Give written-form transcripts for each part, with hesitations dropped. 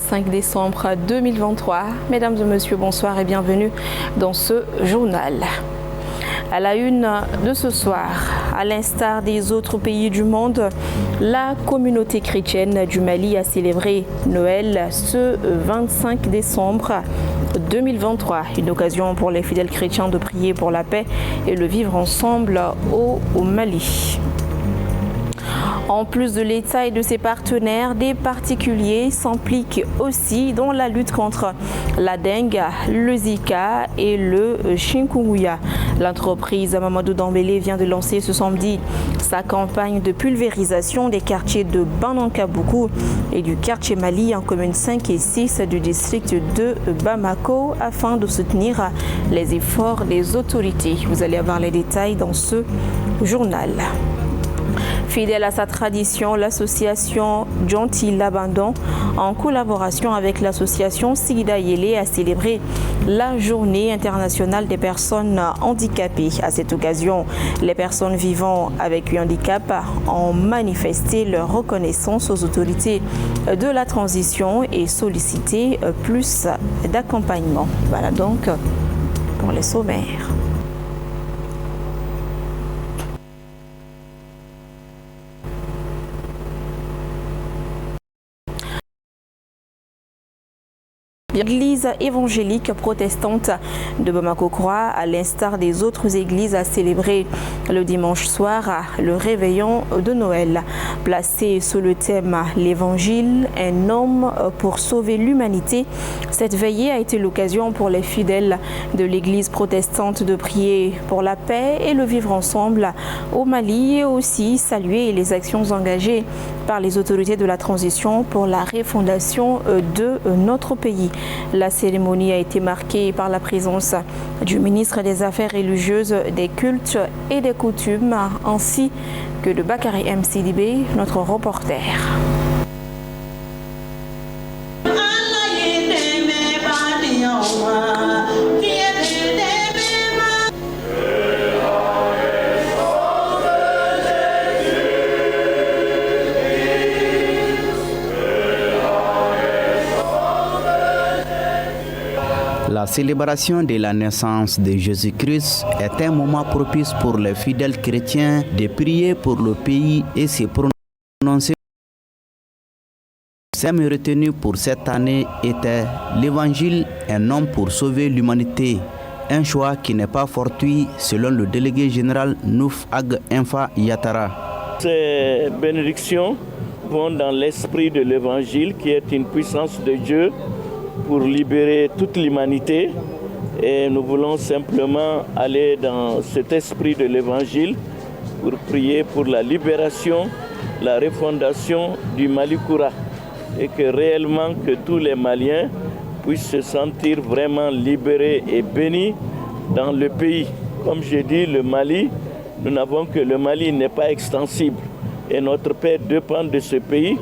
25 décembre 2023. Mesdames et messieurs, bonsoir et bienvenue dans ce journal. À la une de ce soir, à l'instar des autres pays du monde, la communauté chrétienne du Mali a célébré Noël ce 25 décembre 2023. Une occasion pour les fidèles chrétiens de prier pour la paix et le vivre ensemble au Mali. En plus de l'État et de ses partenaires, des particuliers s'impliquent aussi dans la lutte contre la dengue, le Zika et le chikungunya. L'entreprise Mamadou Dambélé vient de lancer ce samedi sa campagne de pulvérisation des quartiers de Banankabuku et du quartier Mali en communes 5 et 6 du district de Bamako afin de soutenir les efforts des autorités. Vous allez avoir les détails dans ce journal. Fidèle à sa tradition, l'association Gentil Labandon, en collaboration avec l'association Sida Yélé, a célébré la journée internationale des personnes handicapées. À cette occasion, les personnes vivant avec un handicap ont manifesté leur reconnaissance aux autorités de la transition et sollicité plus d'accompagnement. Voilà donc pour les sommaires. L'église évangélique protestante de Bamako-Croix, à l'instar des autres églises, a célébré le dimanche soir le réveillon de Noël. Placé sous le thème « L'Évangile, un homme pour sauver l'humanité », cette veillée a été l'occasion pour les fidèles de l'église protestante de prier pour la paix et le vivre ensemble au Mali et aussi saluer les actions engagées par les autorités de la transition pour la refondation de notre pays. La cérémonie a été marquée par la présence du ministre des Affaires religieuses, des cultes et des coutumes, ainsi que de Bakary M. Sidibé, notre reporter. La célébration de la naissance de Jésus-Christ est un moment propice pour les fidèles chrétiens de prier pour le pays et se prononcer. Le thème retenu pour cette année était l'Évangile, un homme pour sauver l'humanité. Un choix qui n'est pas fortuit selon le délégué général Nouf Ag Infa Yatara. Ces bénédictions vont dans l'esprit de l'Évangile qui est une puissance de Dieu pour libérer toute l'humanité, et nous voulons simplement aller dans cet esprit de l'Évangile pour prier pour la libération, la refondation du Mali-Koura, et que réellement que tous les Maliens puissent se sentir vraiment libérés et bénis dans le pays. Comme je dis, le Mali, nous n'avons que le Mali n'est pas extensible et notre paix dépend de ce pays,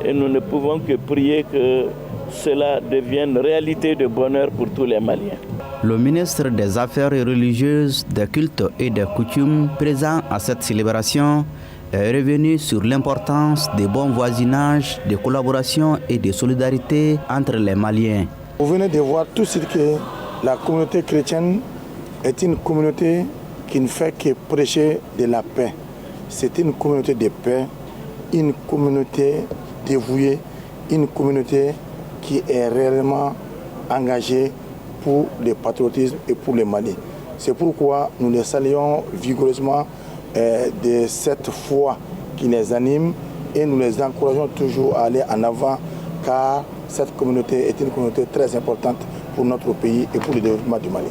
et nous ne pouvons que prier que cela devienne réalité de bonheur pour tous les Maliens. Le ministre des Affaires religieuses, des cultes et des coutumes présent à cette célébration est revenu sur l'importance des bons voisinages, de collaboration et de solidarité entre les Maliens. Vous venez de voir tout ce que la communauté chrétienne est une communauté qui ne fait que prêcher de la paix. C'est une communauté de paix, une communauté dévouée, une communauté qui est réellement engagé pour le patriotisme et pour le Mali. C'est pourquoi nous les saluons vigoureusement de cette foi qui les anime et nous les encourageons toujours à aller en avant, car cette communauté est une communauté très importante pour notre pays et pour le développement du Mali.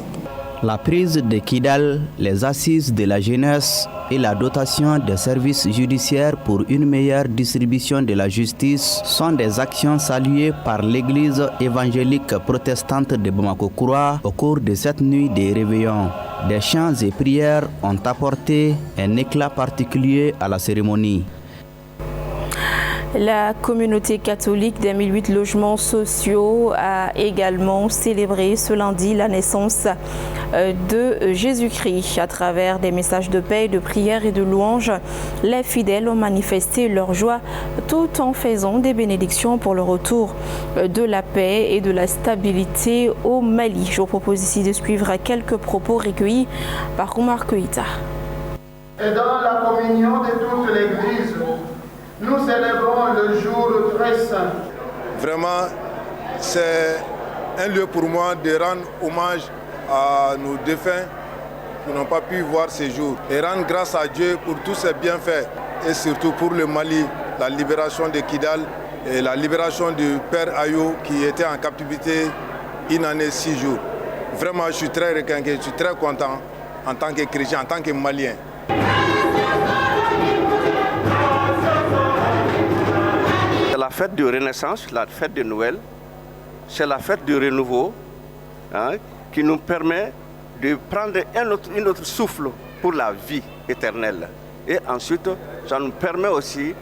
La prise de Kidal, les assises de la jeunesse et la dotation des services judiciaires pour une meilleure distribution de la justice sont des actions saluées par l'Église évangélique protestante de Bamako-Croix au cours de cette nuit des réveillons. Des chants et prières ont apporté un éclat particulier à la cérémonie. La communauté catholique des 1008 logements sociaux a également célébré ce lundi la naissance de Jésus-Christ. À travers des messages de paix, de prière et de louange, les fidèles ont manifesté leur joie tout en faisant des bénédictions pour le retour de la paix et de la stabilité au Mali. Je vous propose ici de suivre quelques propos recueillis par Oumar Koïta. Et dans la communion de toute l'Église, nous célébrons le jour très saint. Vraiment, c'est un lieu pour moi de rendre hommage à nos défunts qui n'ont pas pu voir ces jours. Et rendre grâce à Dieu pour tous ses bienfaits. Et surtout pour le Mali, la libération de Kidal et la libération du père Ayo qui était en captivité une année 6 jours. Vraiment, je suis très requinqué, je suis très content en tant que chrétien, en tant que Malien. C'est la fête de Renaissance, la fête de Noël, c'est la fête du renouveau qui nous permet de prendre un autre souffle pour la vie éternelle. Et ensuite, ça nous permet aussi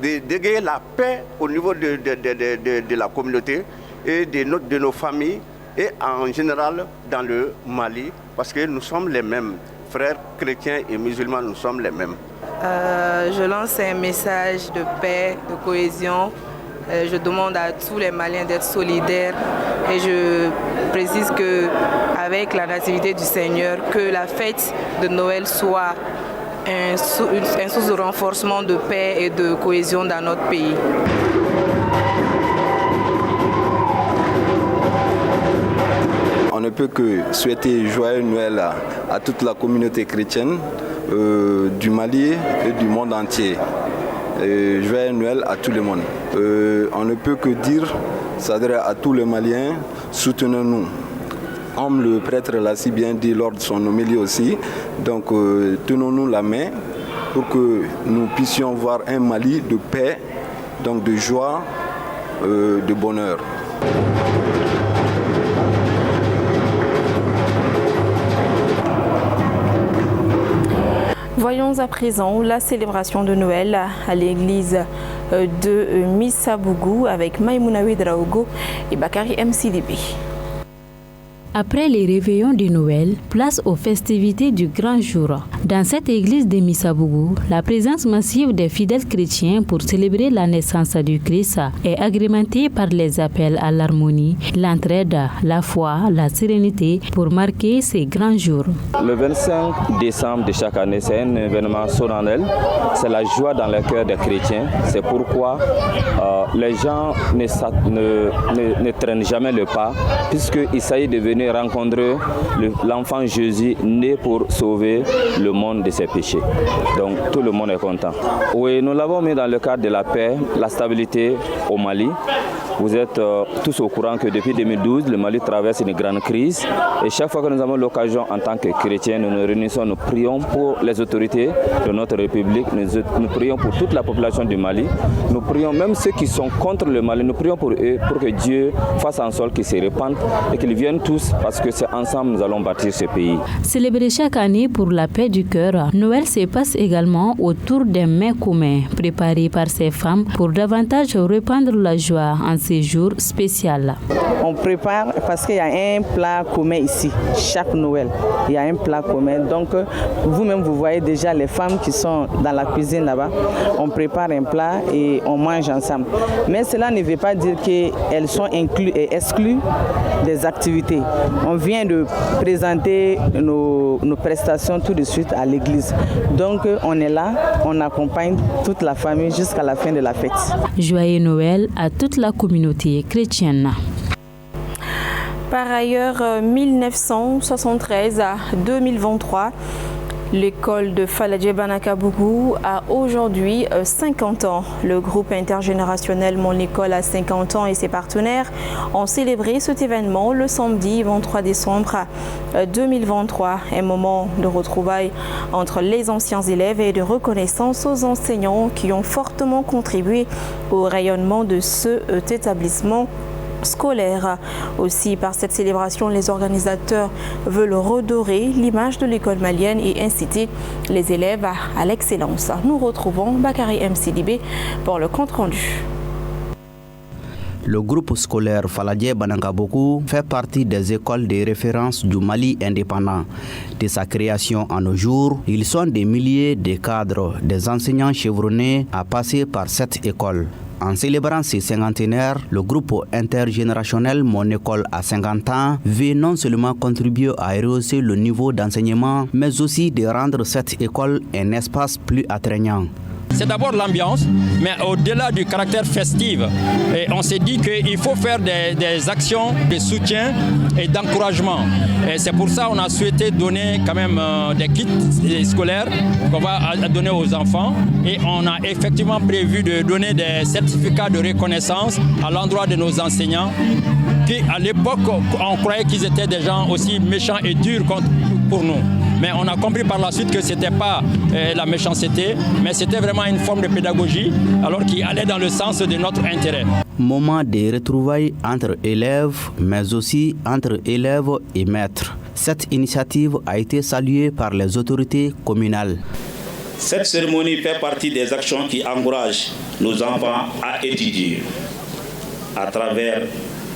d'égayer la paix au niveau de la communauté et de nos familles et en général dans le Mali, parce que nous sommes les mêmes. Frères chrétiens et musulmans, nous sommes les mêmes. Je lance un message de paix, de cohésion. Je demande à tous les Maliens d'être solidaires et je précise qu'avec la nativité du Seigneur, que la fête de Noël soit une source de renforcement de paix et de cohésion dans notre pays. On ne peut que souhaiter joyeux Noël à toute la communauté chrétienne du Mali et du monde entier. Joyeux Noël à tout le monde. On ne peut que dire, s'adresser à tous les Maliens, soutenons-nous. Comme le prêtre l'a si bien dit lors de son homélie aussi, donc tenons-nous la main pour que nous puissions voir un Mali de paix, donc de joie, de bonheur. Voyons à présent la célébration de Noël à l'église de Missabougou avec Maïmouna Ouedraogo et Bakari MCDB. Après les réveillons de Noël, place aux festivités du grand jour. Dans cette église de Missabougou, la présence massive des fidèles chrétiens pour célébrer la naissance du Christ est agrémentée par les appels à l'harmonie, l'entraide, la foi, la sérénité pour marquer ces grands jours. Le 25 décembre de chaque année, c'est un événement solennel. C'est la joie dans le cœur des chrétiens. C'est pourquoi les gens ne traînent jamais le pas, puisqu'il s'agit de venir rencontrer l'enfant Jésus né pour sauver le monde de ses péchés. Donc tout le monde est content. Oui, nous l'avons mis dans le cadre de la paix, la stabilité au Mali. Vous êtes tous au courant que depuis 2012, le Mali traverse une grande crise. Et chaque fois que nous avons l'occasion en tant que chrétiens, nous nous réunissons, nous prions pour les autorités de notre République, nous prions pour toute la population du Mali. Nous prions même ceux qui sont contre le Mali, nous prions pour eux, pour que Dieu fasse en sorte qu'ils se répandent et qu'ils viennent tous, parce que c'est ensemble nous allons bâtir ce pays. Célébré chaque année pour la paix du cœur, Noël se passe également autour des mets communs préparés par ces femmes pour davantage répandre la joie en ces jours spéciaux. On prépare parce qu'il y a un plat commun ici, chaque Noël. Il y a un plat commun. Donc vous-même vous voyez déjà les femmes qui sont dans la cuisine là-bas. On prépare un plat et on mange ensemble. Mais cela ne veut pas dire qu'elles sont incluses et exclues des activités. On vient de présenter nos prestations tout de suite à l'église. Donc on est là, on accompagne toute la famille jusqu'à la fin de la fête. Joyeux Noël à toute la communauté chrétienne. Par ailleurs, 1973 à 2023, l'école de Faladje Banakabougou a aujourd'hui 50 ans. Le groupe intergénérationnel Mon École a 50 ans et ses partenaires ont célébré cet événement le samedi 23 décembre 2023. Un moment de retrouvailles entre les anciens élèves et de reconnaissance aux enseignants qui ont fortement contribué au rayonnement de cet établissement scolaire. Aussi, par cette célébration, les organisateurs veulent redorer l'image de l'école malienne et inciter les élèves à l'excellence. Nous retrouvons Bakary M. Sidibé pour le compte-rendu. Le groupe scolaire Faladje Banangaboku fait partie des écoles de référence du Mali indépendant. De sa création en nos jours, ils sont des milliers de cadres, des enseignants chevronnés à passer par cette école. En célébrant ses cinquantenaires, le groupe intergénérationnel Mon École à 50 ans veut non seulement contribuer à rehausser le niveau d'enseignement, mais aussi de rendre cette école un espace plus attrayant. C'est d'abord l'ambiance, mais au-delà du caractère festif, on s'est dit qu'il faut faire des actions de soutien et d'encouragement. Et c'est pour ça qu'on a souhaité donner quand même des kits scolaires qu'on va donner aux enfants. Et on a effectivement prévu de donner des certificats de reconnaissance à l'endroit de nos enseignants qui, à l'époque, on croyait qu'ils étaient des gens aussi méchants et durs pour nous. Mais on a compris par la suite que ce n'était pas la méchanceté, mais c'était vraiment une forme de pédagogie, alors qui allait dans le sens de notre intérêt. Moment de retrouvailles entre élèves, mais aussi entre élèves et maîtres. Cette initiative a été saluée par les autorités communales. Cette cérémonie fait partie des actions qui encouragent nos enfants à étudier à travers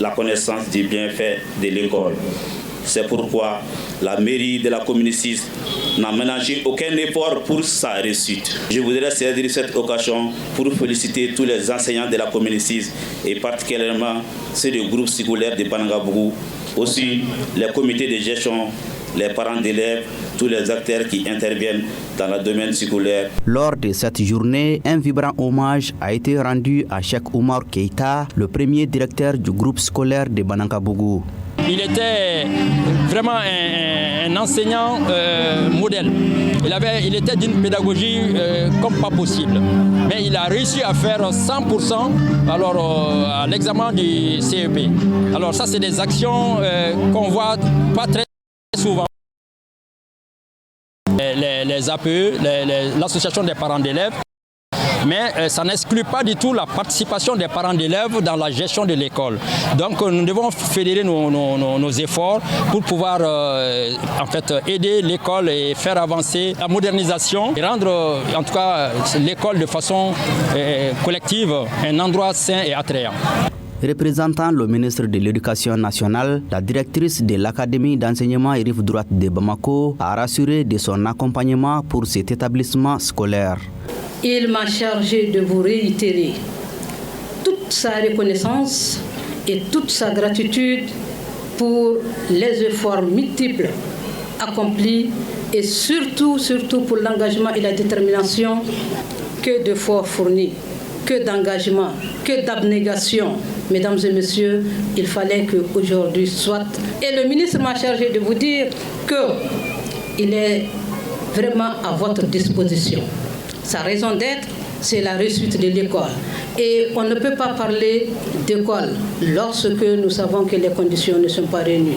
la connaissance des bienfaits de l'école. C'est pourquoi la mairie de la commune 6 n'a ménagé aucun effort pour sa réussite. Je voudrais saisir cette occasion pour féliciter tous les enseignants de la commune 6 et particulièrement ceux du groupe scolaire de Banangabougou, aussi les comités de gestion, les parents d'élèves, tous les acteurs qui interviennent dans le domaine scolaire. Lors de cette journée, un vibrant hommage a été rendu à Cheikh Oumar Keïta, le premier directeur du groupe scolaire de Banangabougou. Il était vraiment un enseignant modèle. Il était d'une pédagogie comme pas possible. Mais il a réussi à faire 100% à l'examen du CEP. Alors ça, c'est des actions qu'on voit pas très souvent. Les APE, l'association des parents d'élèves. Mais ça n'exclut pas du tout la participation des parents d'élèves dans la gestion de l'école. Donc nous devons fédérer nos efforts pour pouvoir aider l'école et faire avancer la modernisation et rendre en tout cas l'école de façon collective un endroit sain et attrayant. Représentant le ministre de l'Éducation nationale, la directrice de l'Académie d'enseignement et rive droite de Bamako a rassuré de son accompagnement pour cet établissement scolaire. Il m'a chargé de vous réitérer toute sa reconnaissance et toute sa gratitude pour les efforts multiples accomplis et surtout pour l'engagement et la détermination. Que d'efforts fournis, que d'engagement, que d'abnégation. Mesdames et messieurs, il fallait qu'aujourd'hui soit. Et le ministre m'a chargé de vous dire qu'il est vraiment à votre disposition. Sa raison d'être, c'est la réussite de l'école. Et on ne peut pas parler d'école lorsque nous savons que les conditions ne sont pas réunies.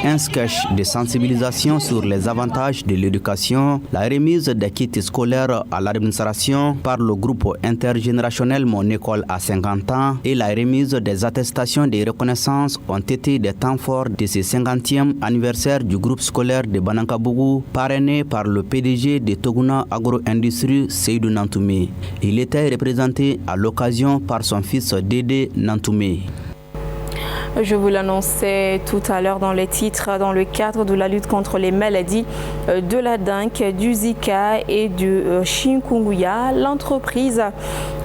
Un sketch de sensibilisation sur les avantages de l'éducation, la remise des kits scolaires à l'administration par le groupe intergénérationnel Mon École à 50 ans et la remise des attestations de reconnaissance ont été des temps forts de ce 50e anniversaire du groupe scolaire de Banangabougou, parrainé par le PDG de Toguna Agro-Industrie, Seydou Nantoumé. Il était représenté à l'occasion par son fils Dédé Nantoumé. Je vous l'annonçais tout à l'heure dans les titres, dans le cadre de la lutte contre les maladies de la dengue, du Zika et du chikungunya. L'entreprise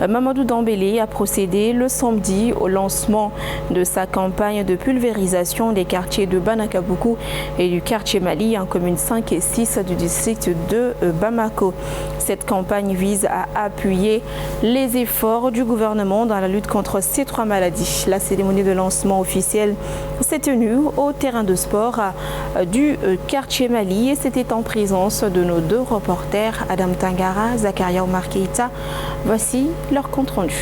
Mamadou Dambélé a procédé le samedi au lancement de sa campagne de pulvérisation des quartiers de Banangabougou et du quartier Mali en communes 5 et 6 du district de Bamako. Cette campagne vise à appuyer les efforts du gouvernement dans la lutte contre ces trois maladies. La cérémonie de lancement officielle s'est tenue au terrain de sport du quartier Mali et c'était en présence de nos deux reporters, Adam Tangara, Zakaria Omar Keïta. Voici leur compte rendu.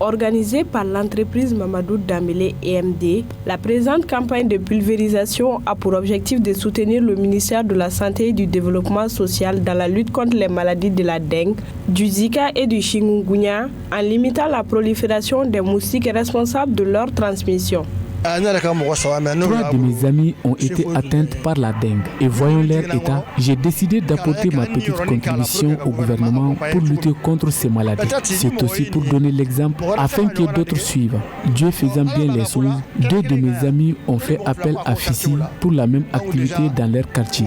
Organisée par l'entreprise Mamadou Dambélé EMD, la présente campagne de pulvérisation a pour objectif de soutenir le ministère de la Santé et du Développement social dans la lutte contre les maladies de la dengue, du Zika et du chikungunya en limitant la prolifération des moustiques responsables de leur transmission. 3 de mes amis ont été atteintes par la dengue et voyant leur état, j'ai décidé d'apporter ma petite contribution au gouvernement pour lutter contre ces maladies. C'est aussi pour donner l'exemple afin que d'autres suivent. Dieu faisant bien les choses, 2 de mes amis ont fait appel à Fissi pour la même activité dans leur quartier.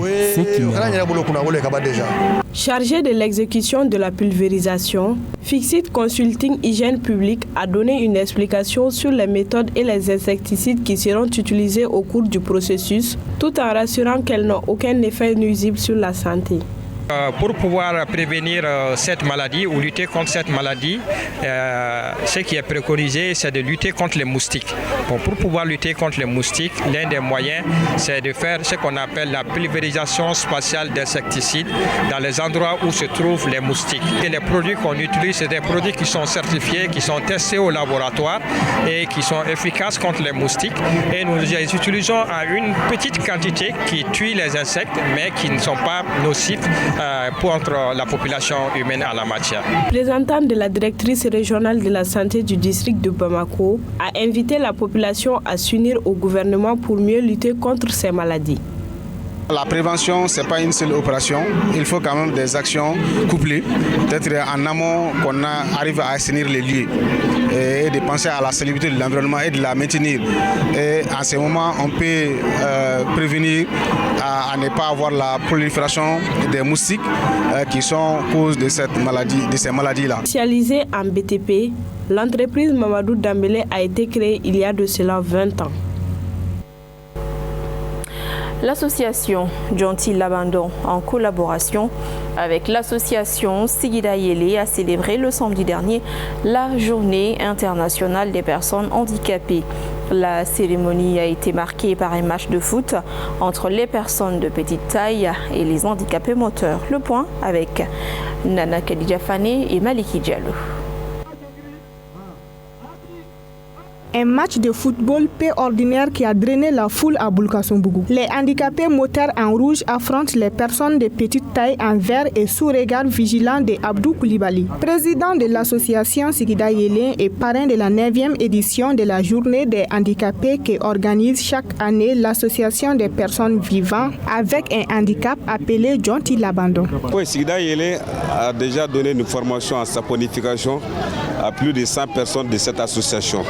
Chargé de l'exécution de la pulvérisation, Fixit Consulting Hygiène Publique a donné une explication sur les méthodes et les insecticides qui seront utilisés au cours du processus, tout en rassurant qu'elles n'ont aucun effet nuisible sur la santé. Pour pouvoir prévenir cette maladie ou lutter contre cette maladie, ce qui est préconisé, c'est de lutter contre les moustiques. Bon, pour pouvoir lutter contre les moustiques, l'un des moyens, c'est de faire ce qu'on appelle la pulvérisation spatiale d'insecticides dans les endroits où se trouvent les moustiques. Et les produits qu'on utilise, c'est des produits qui sont certifiés, qui sont testés au laboratoire et qui sont efficaces contre les moustiques. Et nous les utilisons à une petite quantité qui tue les insectes, mais qui ne sont pas nocifs contre la population humaine en la matière. Représentant de la directrice régionale de la santé du district de Bamako a invité la population à s'unir au gouvernement pour mieux lutter contre ces maladies. La prévention, ce n'est pas une seule opération. Il faut quand même des actions couplées. Peut-être en amont qu'on arrive à assainir les lieux et de penser à la salubrité de l'environnement et de la maintenir. Et à ce moment, on peut prévenir à ne pas avoir la prolifération des moustiques qui sont cause de cette maladie, de ces maladies-là. Spécialisée en BTP, l'entreprise Mamadou Dambélé a été créée il y a de cela 20 ans. L'association Gentil Labandon, en collaboration avec l'association Sigida Yele, a célébré le samedi dernier la Journée internationale des personnes handicapées. La cérémonie a été marquée par un match de foot entre les personnes de petite taille et les handicapés moteurs. Le point avec Nana Khadija Fane et Maliki Diallo. Un match de football peu ordinaire qui a drainé la foule à Boulkassoumbougou. Les handicapés moteurs en rouge affrontent les personnes de petite taille en vert et sous regard vigilant de Abdou Koulibaly. Président de l'association Sigida Yele et parrain de la 9e édition de la Journée des handicapés qui organise chaque année l'association des personnes vivant avec un handicap appelé Gentil Labandon. Oui, Sigida Yele a déjà donné une formation en saponification à plus de 100 personnes de cette association.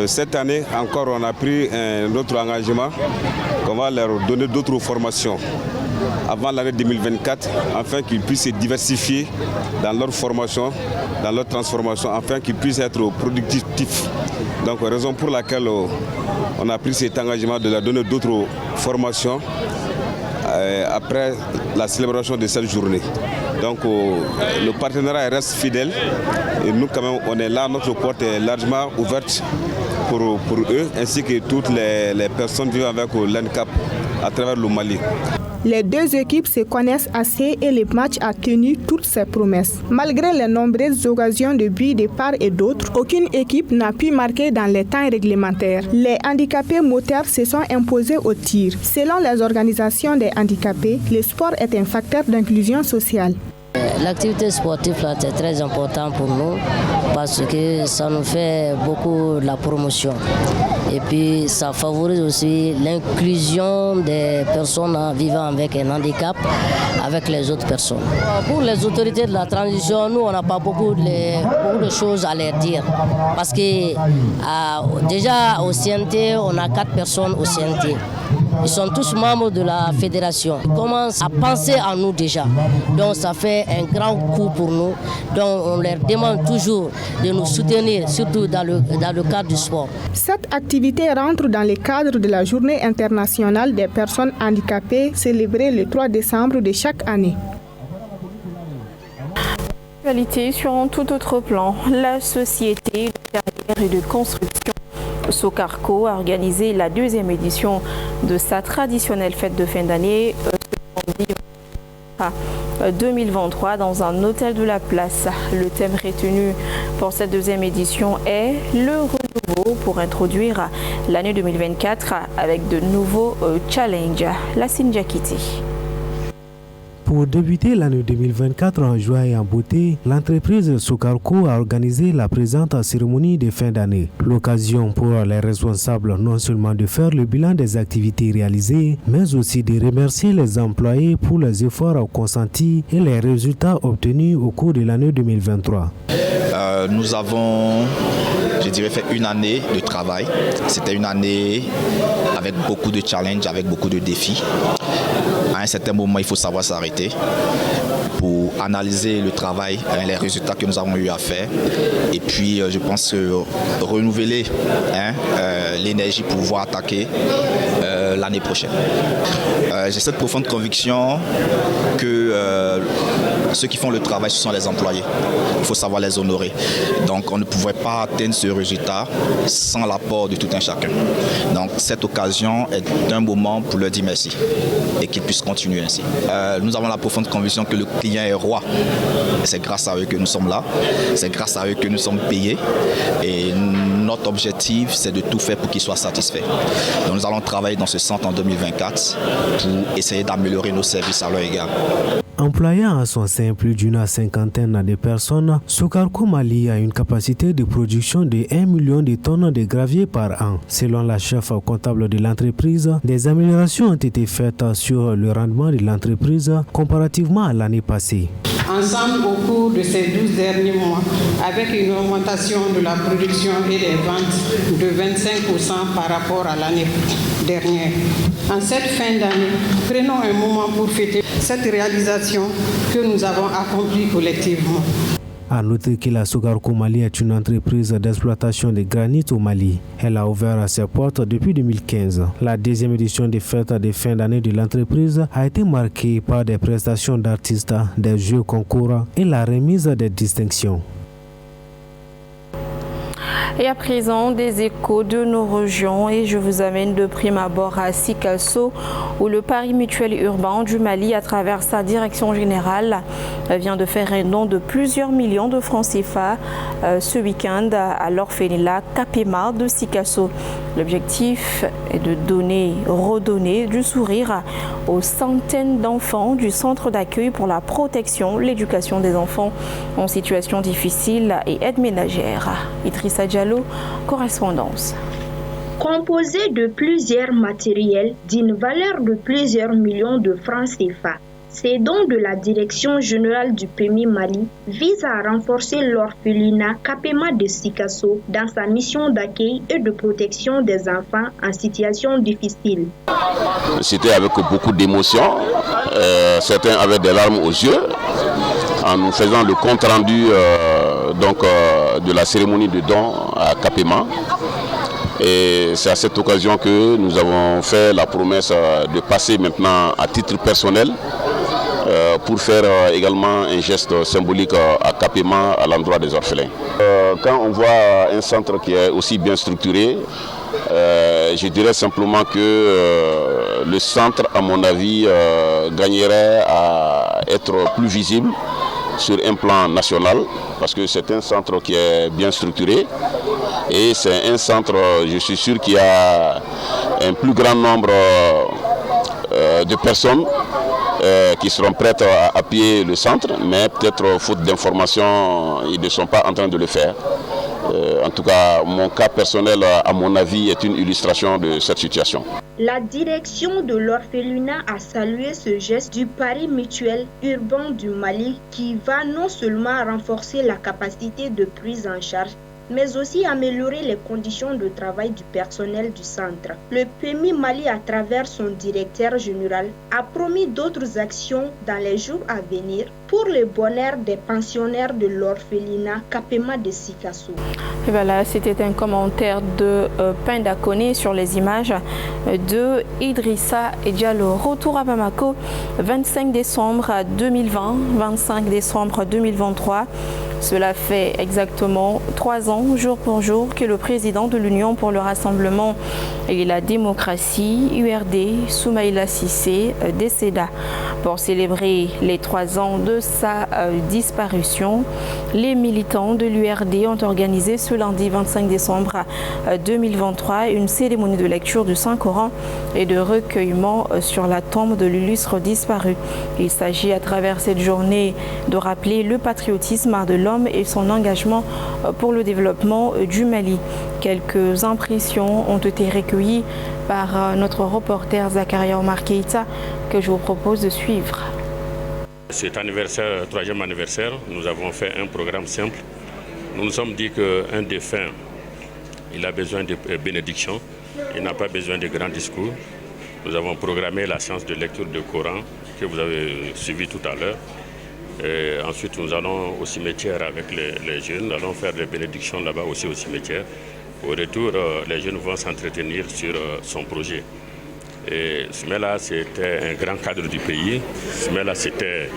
Cette année encore, on a pris un autre engagement qu'on va leur donner d'autres formations avant l'année 2024, afin qu'ils puissent se diversifier dans leur formation, dans leur transformation, afin qu'ils puissent être productifs. Donc, raison pour laquelle on a pris cet engagement de leur donner d'autres formations après la célébration de cette journée. Donc le partenariat reste fidèle et nous quand même on est là, notre porte est largement ouverte pour eux ainsi que toutes les personnes vivant avec l'handicap à travers le Mali. Les deux équipes se connaissent assez et le match a tenu toutes ses promesses. Malgré les nombreuses occasions de but de part et d'autre, aucune équipe n'a pu marquer dans les temps réglementaires. Les handicapés moteurs se sont imposés au tir. Selon les organisations des handicapés, le sport est un facteur d'inclusion sociale. L'activité sportive c'est très important pour nous parce que ça nous fait beaucoup de la promotion et puis ça favorise aussi l'inclusion des personnes vivant avec un handicap avec les autres personnes. Pour les autorités de la transition, nous on n'a pas beaucoup de choses à leur dire parce que déjà au CNT on a 4 personnes au CNT. Ils sont tous membres de la fédération. Ils commencent à penser à nous déjà. Donc ça fait un grand coup pour nous. Donc on leur demande toujours de nous soutenir, surtout dans le cadre du sport. Cette activité rentre dans le cadre de la Journée internationale des personnes handicapées célébrée le 3 décembre de chaque année. Actualité sur un tout autre plan, la société de carrière et de construction Socarco a organisé la 2e édition de sa traditionnelle fête de fin d'année 2023 dans un hôtel de la place. Le thème retenu pour cette deuxième édition est le renouveau pour introduire l'année 2024 avec de nouveaux challenges. Lassine Diakiti. Pour débuter l'année 2024 en joie et en beauté, l'entreprise Sokarco a organisé la présente cérémonie de fin d'année. L'occasion pour les responsables non seulement de faire le bilan des activités réalisées, mais aussi de remercier les employés pour les efforts consentis et les résultats obtenus au cours de l'année 2023. Nous avons, je dirais, fait une année de travail. C'était une année avec beaucoup de challenges, avec beaucoup de défis. À un certain moment, il faut savoir s'arrêter pour analyser le travail, les résultats que nous avons eu à faire. Et puis, je pense renouveler l'énergie pour pouvoir attaquer l'année prochaine. J'ai cette profonde conviction que ceux qui font le travail, ce sont les employés. Il faut savoir les honorer. Donc, on ne pouvait pas atteindre ce résultat sans l'apport de tout un chacun. Donc, cette occasion est un moment pour leur dire merci et qu'ils puissent continuer ainsi. Nous avons la profonde conviction que le client est roi. C'est grâce à eux que nous sommes là. C'est grâce à eux que nous sommes payés. Et notre objectif, c'est de tout faire pour qu'ils soient satisfaits. Donc, nous allons travailler dans ce centre en 2024 pour essayer d'améliorer nos services à leur égard. Employant à son sein plus d'une cinquantaine de personnes, Sokarco Mali a une capacité de production de 1 million de tonnes de gravier par an. Selon la chef comptable de l'entreprise, des améliorations ont été faites sur le rendement de l'entreprise comparativement à l'année passée. Ensemble, au cours de ces 12 derniers mois, avec une augmentation de la production et des ventes de 25% par rapport à l'année dernière. En cette fin d'année, prenons un moment pour fêter cette réalisation que nous avons accomplie collectivement. À noter que la Sokarco Mali est une entreprise d'exploitation de granit au Mali. Elle a ouvert ses portes depuis 2015. La deuxième édition des fêtes de fin d'année de l'entreprise a été marquée par des prestations d'artistes, des jeux concours et la remise des distinctions. Et à présent, des échos de nos régions et je vous amène de prime abord à Sikasso où le Pari Mutuel Urbain du Mali, à travers sa direction générale, vient de faire un don de plusieurs millions de francs CFA ce week-end à l'orphelinat Kapema de Sikasso. L'objectif est de redonner du sourire aux centaines d'enfants du centre d'accueil pour la protection, l'éducation des enfants en situation difficile et aide ménagère. Idrissa Diallo, correspondance. Composé de plusieurs matériels d'une valeur de plusieurs millions de francs CFA, ces dons de la Direction générale du PMI Mali visent à renforcer l'orphelinat Kapema de Sikasso dans sa mission d'accueil et de protection des enfants en situation difficile. C'était avec beaucoup d'émotion, certains avaient des larmes aux yeux, en nous faisant le compte rendu de la cérémonie de don à Kapema. Et c'est à cette occasion que nous avons fait la promesse de passer maintenant à titre personnel pour faire également un geste symbolique à Kapema à l'endroit des orphelins. Quand on voit un centre qui est aussi bien structuré, je dirais simplement que le centre, à mon avis, gagnerait à être plus visible sur un plan national, parce que c'est un centre qui est bien structuré et c'est un centre, je suis sûr, qui a un plus grand nombre de personnes qui seront prêtes à appuyer le centre, mais peut-être faute d'informations, ils ne sont pas en train de le faire. En tout cas, mon cas personnel, à mon avis, est une illustration de cette situation. La direction de l'orphelinat a salué ce geste du Pari Mutuel Urbain du Mali qui va non seulement renforcer la capacité de prise en charge, mais aussi améliorer les conditions de travail du personnel du centre. Le PMI Mali, à travers son directeur général, a promis d'autres actions dans les jours à venir pour le bonheur des pensionnaires de l'orphelinat Kapema de Sikasso. Et voilà, c'était un commentaire de Pendakone sur les images de Idrissa Diallo. Retour à Bamako, 25 décembre 2020, 25 décembre 2023. Cela fait exactement 3 ans, jour pour jour, que le président de l'Union pour le Rassemblement et la démocratie, URD, Soumaïla Cissé, décéda. Pour célébrer les 3 ans de sa disparition, les militants de l'URD ont organisé ce lundi 25 décembre 2023 une cérémonie de lecture du Saint-Coran et de recueillement sur la tombe de l'illustre disparu. Il s'agit à travers cette journée de rappeler le patriotisme de l'homme et son engagement pour le développement du Mali. Quelques impressions ont été recueillies par notre reporter Zakaria Omar Keïta que je vous propose de suivre. Cet anniversaire, 3e anniversaire, nous avons fait un programme simple. Nous nous sommes dit qu'un défunt, il a besoin de bénédiction, il n'a pas besoin de grands discours. Nous avons programmé la séance de lecture du Coran que vous avez suivi tout à l'heure. Ensuite, nous allons au cimetière avec les jeunes, nous allons faire des bénédictions là-bas aussi au cimetière. Au retour, les jeunes vont s'entretenir sur son projet. Et Soumaïla, c'était un grand cadre du pays. Soumaïla, c'était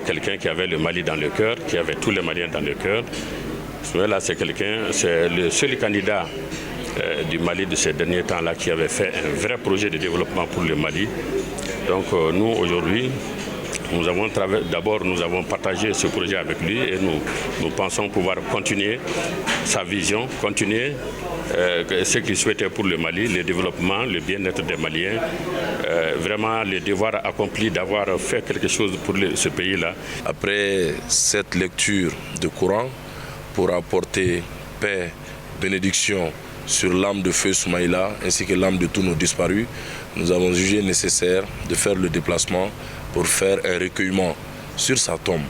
quelqu'un qui avait le Mali dans le cœur, qui avait tous les Maliens dans le cœur. Soumaïla, c'est le seul candidat du Mali de ces derniers temps-là qui avait fait un vrai projet de développement pour le Mali. Donc nous, aujourd'hui, nous avons partagé ce projet avec lui et nous pensons pouvoir continuer sa vision, continuer ce qu'il souhaitait pour le Mali, le développement, le bien-être des Maliens, vraiment le devoir accompli d'avoir fait quelque chose pour ce pays-là. Après cette lecture du Coran, pour apporter paix, bénédiction sur l'âme de feu Soumaïla ainsi que l'âme de tous nos disparus, nous avons jugé nécessaire de faire le déplacement pour faire un recueillement sur sa tombe.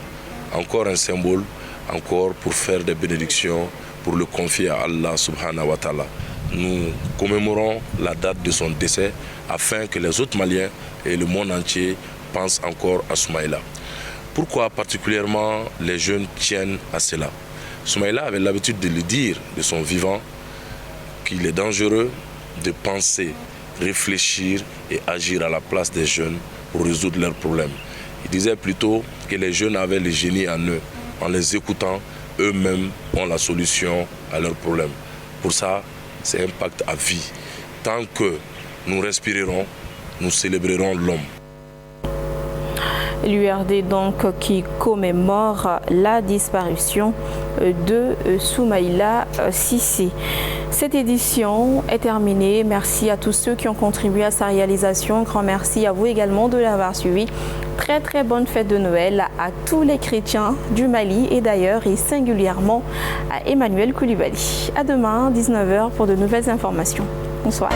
Encore un symbole, encore pour faire des bénédictions, pour le confier à Allah subhanahu wa ta'ala. Nous commémorons la date de son décès afin que les autres Maliens et le monde entier pensent encore à Soumaïla. Pourquoi particulièrement les jeunes tiennent à cela? Soumaïla avait l'habitude de le dire de son vivant qu'il est dangereux de penser, réfléchir et agir à la place des jeunes pour résoudre leurs problèmes. Il disait plutôt que les jeunes avaient le génie en eux. En les écoutant, eux-mêmes ont la solution à leurs problèmes. Pour ça, c'est un pacte à vie. Tant que nous respirerons, nous célébrerons l'homme. L'URD donc qui commémore la disparition de Soumaïla Cissé. Cette édition est terminée. Merci à tous ceux qui ont contribué à sa réalisation. Grand merci à vous également de l'avoir suivi. Très bonne fête de Noël à tous les chrétiens du Mali et d'ailleurs et singulièrement à Emmanuel Koulibaly. À demain 19h pour de nouvelles informations. Bonsoir.